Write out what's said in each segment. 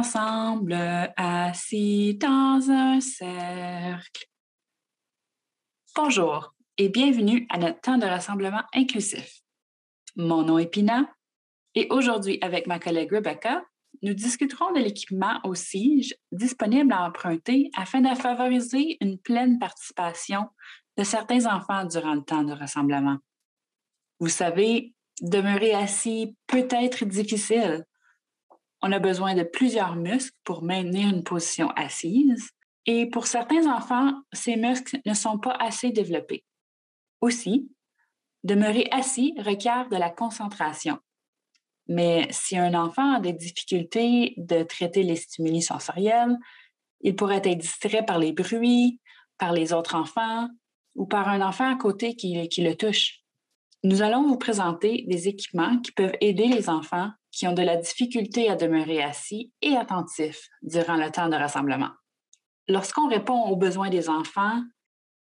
ensemble, assis dans un cercle. Bonjour et bienvenue à notre temps de rassemblement inclusif. Mon nom est Pina et aujourd'hui, avec ma collègue Rebecca, nous discuterons de l'équipement au CIGE disponible à emprunter afin de favoriser une pleine participation de certains enfants durant le temps de rassemblement. Vous savez, demeurer assis peut être difficile. On a besoin de plusieurs muscles pour maintenir une position assise et pour certains enfants, ces muscles ne sont pas assez développés. Aussi, demeurer assis requiert de la concentration. Mais si un enfant a des difficultés de traiter les stimuli sensoriels, il pourrait être distrait par les bruits, par les autres enfants ou par un enfant à côté qui le touche. Nous allons vous présenter des équipements qui peuvent aider les enfants qui ont de la difficulté à demeurer assis et attentifs durant le temps de rassemblement. Lorsqu'on répond aux besoins des enfants,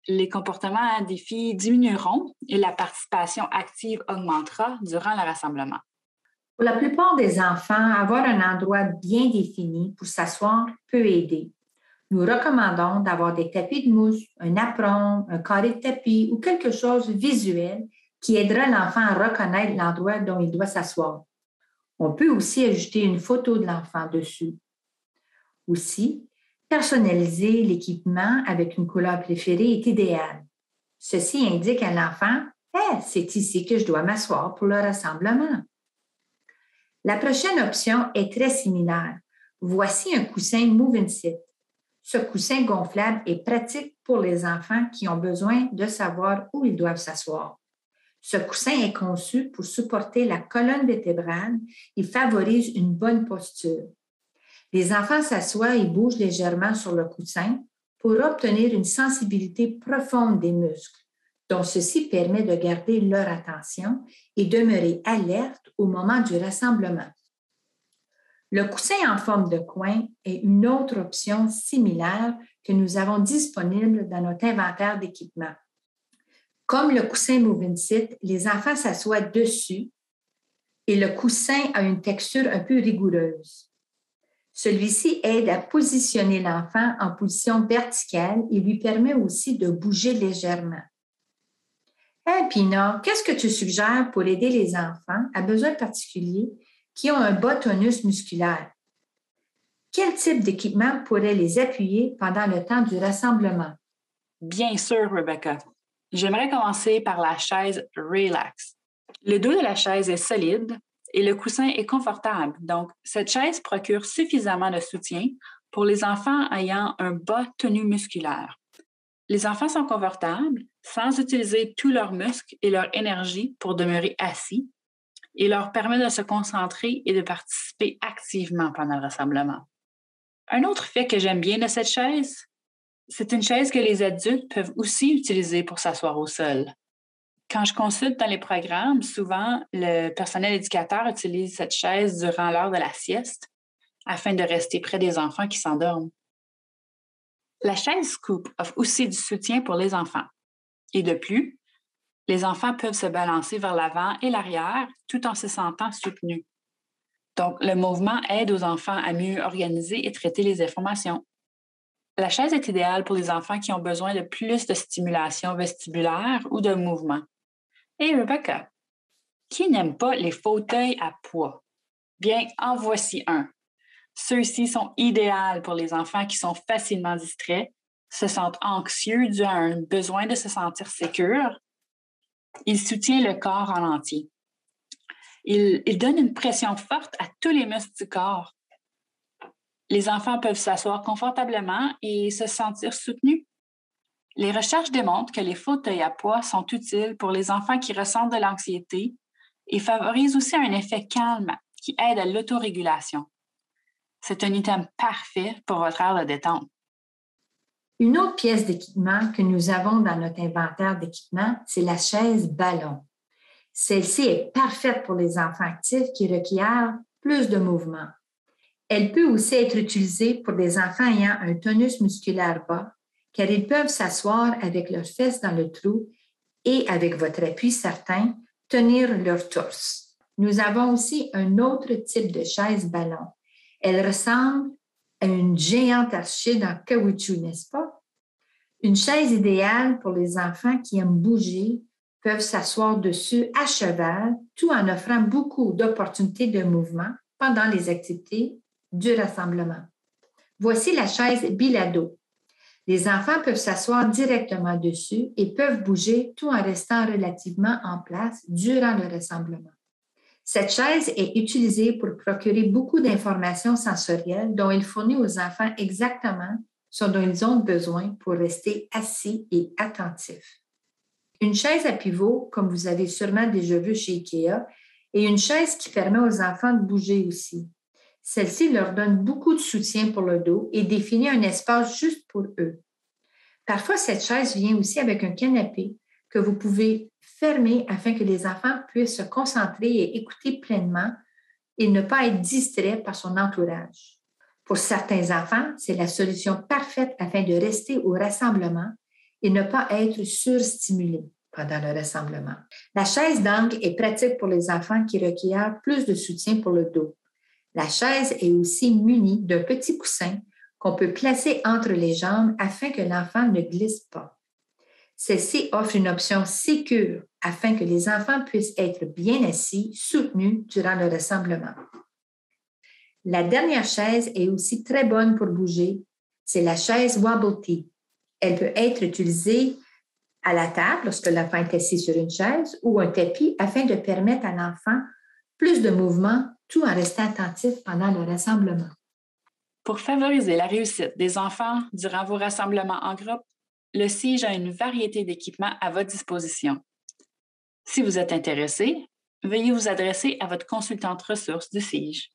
les comportements à défi diminueront et la participation active augmentera durant le rassemblement. Pour la plupart des enfants, avoir un endroit bien défini pour s'asseoir peut aider. Nous recommandons d'avoir des tapis de mousse, un apron, un carré de tapis ou quelque chose de visuel qui aidera l'enfant à reconnaître l'endroit dont il doit s'asseoir. On peut aussi ajouter une photo de l'enfant dessus. Aussi, personnaliser l'équipement avec une couleur préférée est idéal. Ceci indique à l'enfant « c'est ici que je dois m'asseoir pour le rassemblement ». La prochaine option est très similaire. Voici un coussin Move and Sit. Ce coussin gonflable est pratique pour les enfants qui ont besoin de savoir où ils doivent s'asseoir. Ce coussin est conçu pour supporter la colonne vertébrale et favorise une bonne posture. Les enfants s'assoient et bougent légèrement sur le coussin pour obtenir une sensibilité profonde des muscles, dont ceci permet de garder leur attention et demeurer alerte au moment du rassemblement. Le coussin en forme de coin est une autre option similaire que nous avons disponible dans notre inventaire d'équipements. Comme le coussin Move and Sit, les enfants s'assoient dessus et le coussin a une texture un peu rigoureuse. Celui-ci aide à positionner l'enfant en position verticale et lui permet aussi de bouger légèrement. Hey, Pina, qu'est-ce que tu suggères pour aider les enfants à besoins particuliers qui ont un bas tonus musculaire? Quel type d'équipement pourrait les appuyer pendant le temps du rassemblement? Bien sûr, Rebecca. J'aimerais commencer par la chaise Relax. Le dos de la chaise est solide et le coussin est confortable. Donc, cette chaise procure suffisamment de soutien pour les enfants ayant un bas tonus musculaire. Les enfants sont confortables sans utiliser tous leurs muscles et leur énergie pour demeurer assis et leur permet de se concentrer et de participer activement pendant le rassemblement. Un autre fait que j'aime bien de cette chaise, c'est une chaise que les adultes peuvent aussi utiliser pour s'asseoir au sol. Quand je consulte dans les programmes, souvent, le personnel éducateur utilise cette chaise durant l'heure de la sieste afin de rester près des enfants qui s'endorment. La chaise Scoop offre aussi du soutien pour les enfants. Et de plus, les enfants peuvent se balancer vers l'avant et l'arrière tout en se sentant soutenus. Donc, le mouvement aide aux enfants à mieux organiser et traiter les informations. La chaise est idéale pour les enfants qui ont besoin de plus de stimulation vestibulaire ou de mouvement. Et Rebecca, qui n'aime pas les fauteuils à poids? Bien, en voici un. Ceux-ci sont idéaux pour les enfants qui sont facilement distraits, se sentent anxieux dû à un besoin de se sentir sécure. Il soutient le corps en entier. Il donne une pression forte à tous les muscles du corps. Les enfants peuvent s'asseoir confortablement et se sentir soutenus. Les recherches démontrent que les fauteuils à poids sont utiles pour les enfants qui ressentent de l'anxiété et favorisent aussi un effet calme qui aide à l'autorégulation. C'est un item parfait pour votre heure de détente. Une autre pièce d'équipement que nous avons dans notre inventaire d'équipement, c'est la chaise ballon. Celle-ci est parfaite pour les enfants actifs qui requièrent plus de mouvement. Elle peut aussi être utilisée pour des enfants ayant un tonus musculaire bas, car ils peuvent s'asseoir avec leurs fesses dans le trou et, avec votre appui certain, tenir leur torse. Nous avons aussi un autre type de chaise ballon. Elle ressemble à une géante archide en caoutchouc, n'est-ce pas? Une chaise idéale pour les enfants qui aiment bouger peuvent s'asseoir dessus à cheval, tout en offrant beaucoup d'opportunités de mouvement pendant les activités du rassemblement. Voici la chaise Bilado. Les enfants peuvent s'asseoir directement dessus et peuvent bouger tout en restant relativement en place durant le rassemblement. Cette chaise est utilisée pour procurer beaucoup d'informations sensorielles dont elle fournit aux enfants exactement ce dont ils ont besoin pour rester assis et attentifs. Une chaise à pivot, comme vous avez sûrement déjà vu chez IKEA, est une chaise qui permet aux enfants de bouger aussi. Celle-ci leur donne beaucoup de soutien pour le dos et définit un espace juste pour eux. Parfois, cette chaise vient aussi avec un canapé que vous pouvez fermer afin que les enfants puissent se concentrer et écouter pleinement et ne pas être distraits par son entourage. Pour certains enfants, c'est la solution parfaite afin de rester au rassemblement et ne pas être surstimulés pendant le rassemblement. La chaise d'angle est pratique pour les enfants qui requièrent plus de soutien pour le dos. La chaise est aussi munie d'un petit coussin qu'on peut placer entre les jambes afin que l'enfant ne glisse pas. Celle-ci offre une option sécure afin que les enfants puissent être bien assis, soutenus durant le rassemblement. La dernière chaise est aussi très bonne pour bouger. C'est la chaise Wobble-T. Elle peut être utilisée à la table lorsque l'enfant est assis sur une chaise ou un tapis afin de permettre à l'enfant plus de mouvement tout en restant attentif pendant le rassemblement. Pour favoriser la réussite des enfants durant vos rassemblements en groupe, le CIGE a une variété d'équipements à votre disposition. Si vous êtes intéressé, veuillez vous adresser à votre consultante ressources du CIGE.